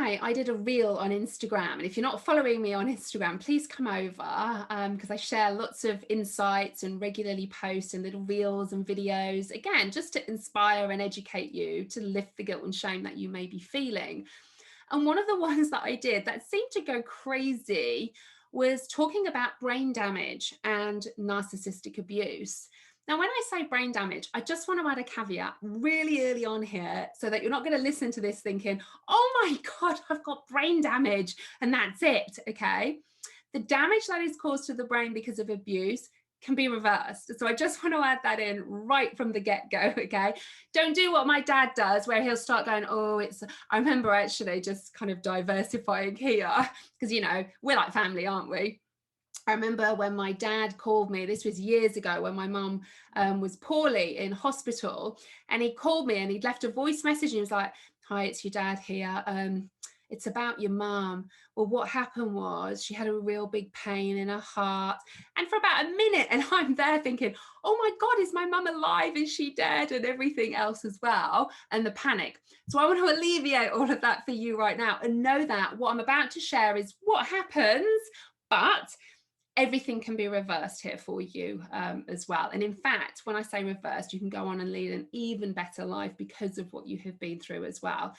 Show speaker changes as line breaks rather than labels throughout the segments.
night I did a reel on Instagram, and if you're not following me on Instagram, please come over, because I share lots of insights and regularly post and little reels and videos, again, just to inspire and educate you to lift the guilt and shame that you may be feeling. And one of the ones that I did that seemed to go crazy was talking about brain damage and narcissistic abuse. Now, when I say brain damage, I just want to add a caveat really early on here so that you're not going to listen to this thinking, oh my God, I've got brain damage and that's it, okay? The damage that is caused to the brain because of abuse can be reversed. So I just want to add that in right from the get-go, okay? Don't do what my dad does where he'll start going, oh, I remember actually just kind of diversifying here because, you know, we're like family, aren't we? I remember when my dad called me, this was years ago when my mum was poorly in hospital, and he called me and he'd left a voice message and he was like, hi, it's your dad here. It's about your mum. Well, what happened was she had a real big pain in her heart. And for about a minute, and I'm there thinking, oh my God, is my mum alive? Is she dead? And everything else as well. And the panic. So I want to alleviate all of that for you right now and know that what I'm about to share is what happens, but everything can be reversed here for you as well. And in fact, when I say reversed, you can go on and lead an even better life because of what you have been through as well.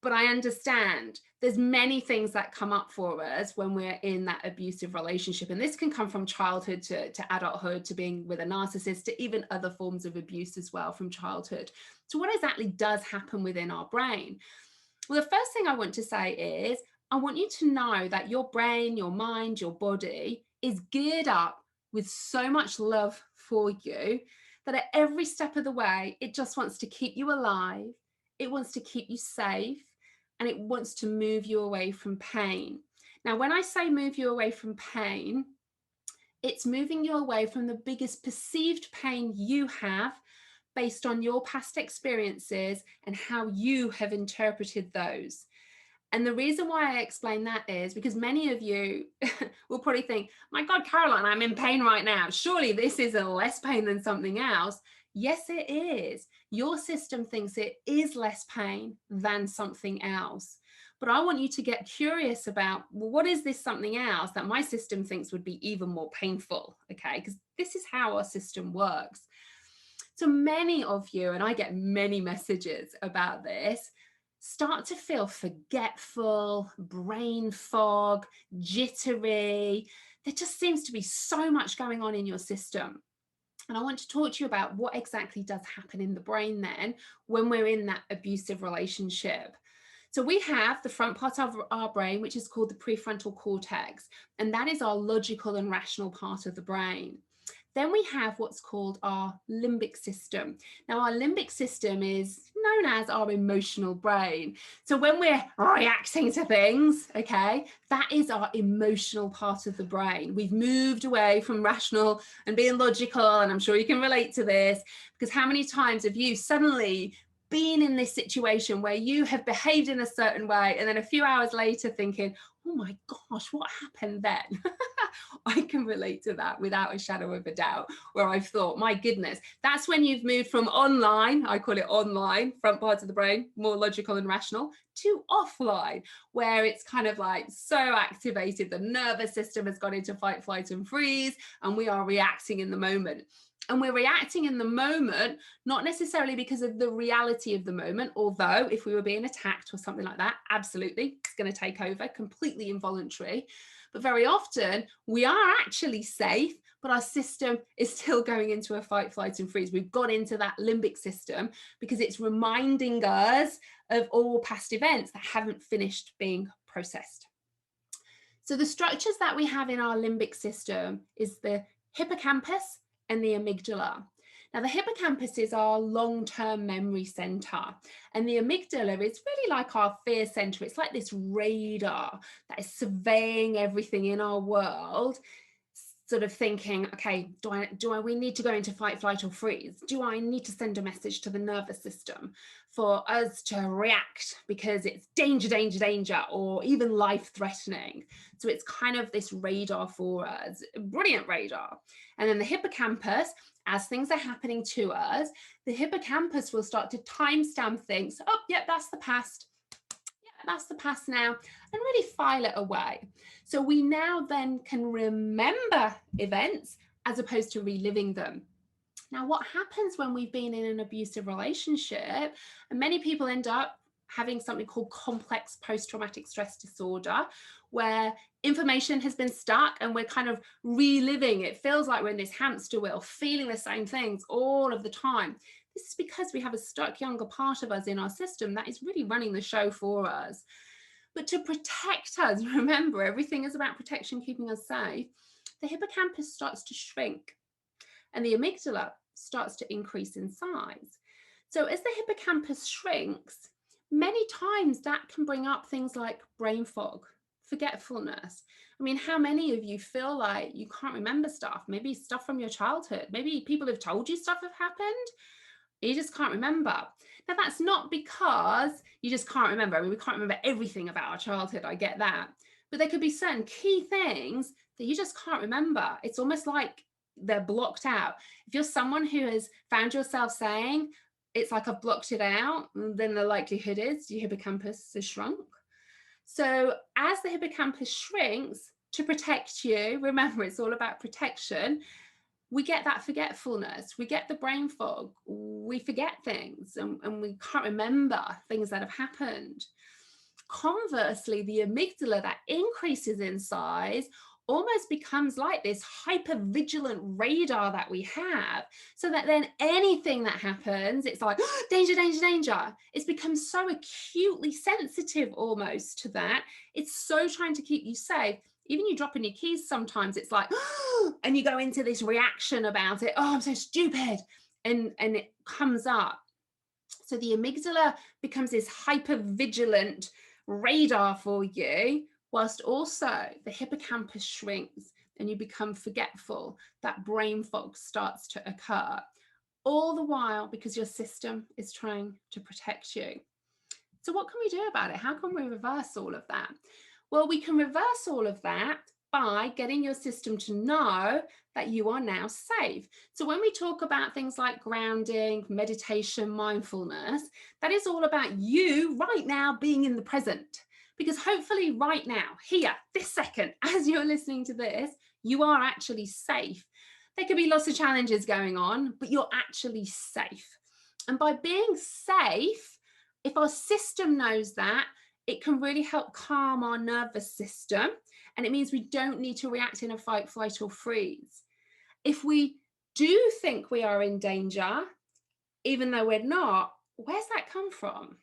But I understand there's many things that come up for us when we're in that abusive relationship. And this can come from childhood to adulthood, to being with a narcissist, to even other forms of abuse as well from childhood. So what exactly does happen within our brain? Well, the first thing I want to say is, I want you to know that your brain, your mind, your body is geared up with so much love for you that at every step of the way, it just wants to keep you alive. It wants to keep you safe, and it wants to move you away from pain. Now, when I say move you away from pain, it's moving you away from the biggest perceived pain you have based on your past experiences and how you have interpreted those. And the reason why I explain that is because many of you will probably think, my God, Caroline, I'm in pain right now. Surely this is a less pain than something else. Yes, it is. Your system thinks it is less pain than something else. But I want you to get curious about, well, what is this something else that my system thinks would be even more painful? Okay, because this is how our system works. So many of you, and I get many messages about this, start to feel forgetful, brain fog, jittery. There just seems to be so much going on in your system. And I want to talk to you about what exactly does happen in the brain then when we're in that abusive relationship. So we have the front part of our brain, which is called the prefrontal cortex, and that is our logical and rational part of the brain. Then we have what's called our limbic system. Now, our limbic system is known as our emotional brain. So when we're reacting to things, okay, that is our emotional part of the brain. We've moved away from rational and being logical, and I'm sure you can relate to this, because how many times have you suddenly been in this situation where you have behaved in a certain way and then a few hours later thinking, oh my gosh, what happened then? I can relate to that without a shadow of a doubt, where I've thought, my goodness, that's when you've moved from online, I call it online, front parts of the brain, more logical and rational, to offline, where it's kind of like so activated, the nervous system has gone into fight, flight, and freeze, and we are reacting in the moment. And we're reacting in the moment, not necessarily because of the reality of the moment, although if we were being attacked or something like that, absolutely, it's going to take over, completely involuntary. But very often we are actually safe, but our system is still going into a fight, flight, and freeze. We've got into that limbic system because it's reminding us of all past events that haven't finished being processed. So the structures that we have in our limbic system is the hippocampus and the amygdala. Now, the hippocampus is our long-term memory center, and the amygdala is really like our fear center. It's like this radar that is surveying everything in our world, sort of thinking, okay, we need to go into fight, flight, or freeze? Do I need to send a message to the nervous system for us to react because it's danger, danger, danger, or even life-threatening? So it's kind of this radar for us, brilliant radar. And then the hippocampus, as things are happening to us, the hippocampus will start to timestamp things. Oh, yeah, that's the past. Yeah, That's the past now, and really file it away. So we now then can remember events as opposed to reliving them. Now, what happens when we've been in an abusive relationship, and many people end up having something called complex post-traumatic stress disorder, where information has been stuck and we're kind of reliving. It feels like we're in this hamster wheel, feeling the same things all of the time. This is because we have a stuck younger part of us in our system that is really running the show for us. But to protect us, remember, everything is about protection, keeping us safe. The hippocampus starts to shrink and the amygdala starts to increase in size. So as the hippocampus shrinks, many times that can bring up things like brain fog, forgetfulness. I mean, how many of you feel like you can't remember stuff? Maybe stuff from your childhood. Maybe people have told you stuff have happened. You just can't remember. Now, that's not because you just can't remember. I mean, we can't remember everything about our childhood. I get that. But there could be certain key things that you just can't remember. It's almost like they're blocked out. If you're someone who has found yourself saying, it's like I've blocked it out, then the likelihood is your hippocampus has shrunk. So as the hippocampus shrinks to protect you, remember, it's all about protection. We get that forgetfulness, we get the brain fog, we forget things and we can't remember things that have happened. Conversely, the amygdala that increases in size almost becomes like this hyper-vigilant radar that we have, so that then anything that happens, it's like, oh, danger, danger, danger. It's become so acutely sensitive almost to that. It's so trying to keep you safe. Even you dropping your keys sometimes, it's like, oh, and you go into this reaction about it. Oh, I'm so stupid. And it comes up. So the amygdala becomes this hyper-vigilant radar for you, whilst also the hippocampus shrinks and you become forgetful. That brain fog starts to occur. All the while because your system is trying to protect you. So what can we do about it? How can we reverse all of that? Well, we can reverse all of that by getting your system to know that you are now safe. So when we talk about things like grounding, meditation, mindfulness, that is all about you right now being in the present. Because hopefully right now, here, this second, as you're listening to this, you are actually safe. There could be lots of challenges going on, but you're actually safe. And by being safe, if our system knows that, it can really help calm our nervous system. And it means we don't need to react in a fight, flight, or freeze. If we do think we are in danger, even though we're not, where's that come from?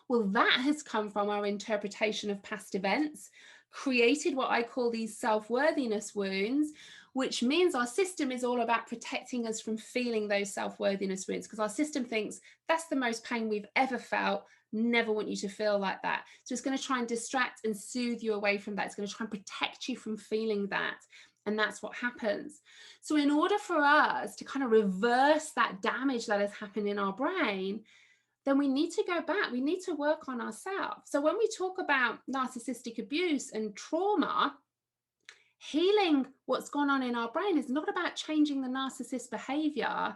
Well, that has come from our interpretation of past events, created what I call these self-worthiness wounds, which means our system is all about protecting us from feeling those self-worthiness wounds, because our system thinks that's the most pain we've ever felt. Never want you to feel like that. So it's going to try and distract and soothe you away from that. It's going to try and protect you from feeling that. And that's what happens. So in order for us to kind of reverse that damage that has happened in our brain, then we need to go back. We need to work on ourselves. So when we talk about narcissistic abuse and trauma, healing what's gone on in our brain is not about changing the narcissist behavior,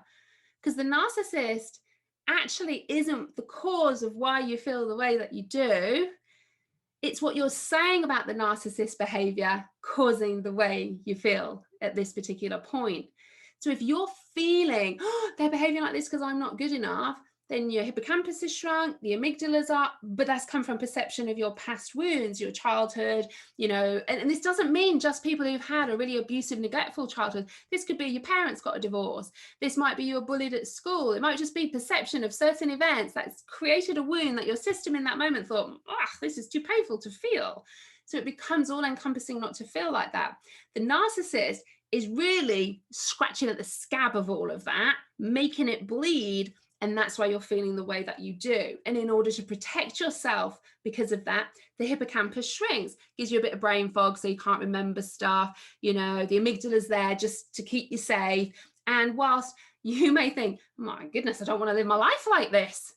because the narcissist actually isn't the cause of why you feel the way that you do. It's what you're saying about the narcissist behavior causing the way you feel at this particular point. So if you're feeling, oh, they're behaving like this because I'm not good enough, then your hippocampus is shrunk, the amygdala's up, but that's come from perception of your past wounds, your childhood, you know, and this doesn't mean just people who've had a really abusive, neglectful childhood. This could be your parents got a divorce. This might be you were bullied at school. It might just be perception of certain events that's created a wound that your system in that moment thought, this is too painful to feel. So it becomes all encompassing not to feel like that. The narcissist is really scratching at the scab of all of that, making it bleed. And that's why you're feeling the way that you do. And in order to protect yourself because of that, the hippocampus shrinks, gives you a bit of brain fog so you can't remember stuff. You know, the amygdala's there just to keep you safe. And whilst you may think, oh my goodness, I don't want to live my life like this,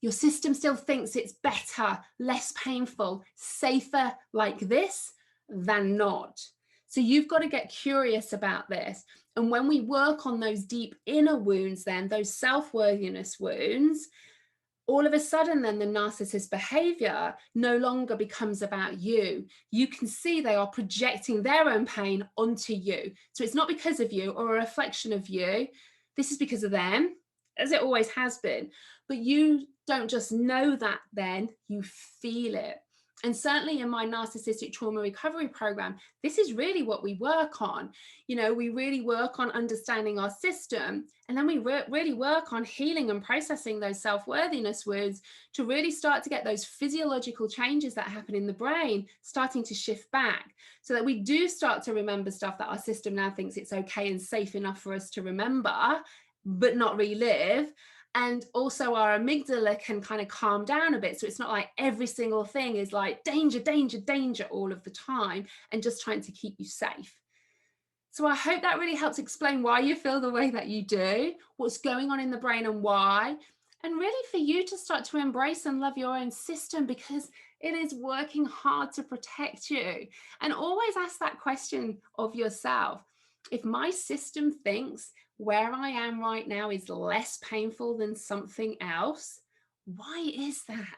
your system still thinks it's better, less painful, safer like this than not. So you've got to get curious about this. And when we work on those deep inner wounds, then those self-worthiness wounds, all of a sudden then the narcissist behavior no longer becomes about you. You can see they are projecting their own pain onto you. So it's not because of you or a reflection of you. This is because of them, as it always has been. But you don't just know that then, you feel it. And certainly in my narcissistic trauma recovery program, this is really what we work on. You know, we really work on understanding our system, and then we really work on healing and processing those self-worthiness wounds to really start to get those physiological changes that happen in the brain starting to shift back, so that we do start to remember stuff that our system now thinks it's okay and safe enough for us to remember, but not relive. And also our amygdala can kind of calm down a bit. So it's not like every single thing is like danger, danger, danger all of the time and just trying to keep you safe. So I hope that really helps explain why you feel the way that you do, what's going on in the brain and why, and really for you to start to embrace and love your own system, because it is working hard to protect you. And always ask that question of yourself. If my system thinks where I am right now is less painful than something else, why is that?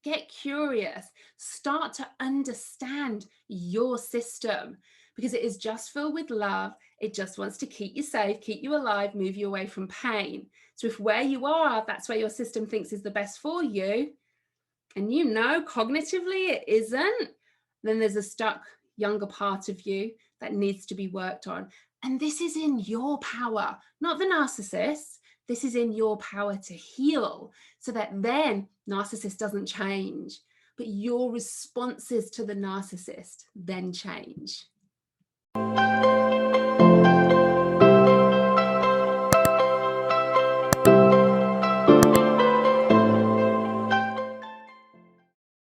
Get curious. Start to understand your system, because it is just filled with love. It just wants to keep you safe, keep you alive, move you away from pain. So if where you are, that's where your system thinks is the best for you, and you know cognitively it isn't, then there's a stuck younger part of you that needs to be worked on. And this is in your power, not the narcissist. This is in your power to heal, so that then narcissist doesn't change, but your responses to the narcissist then change.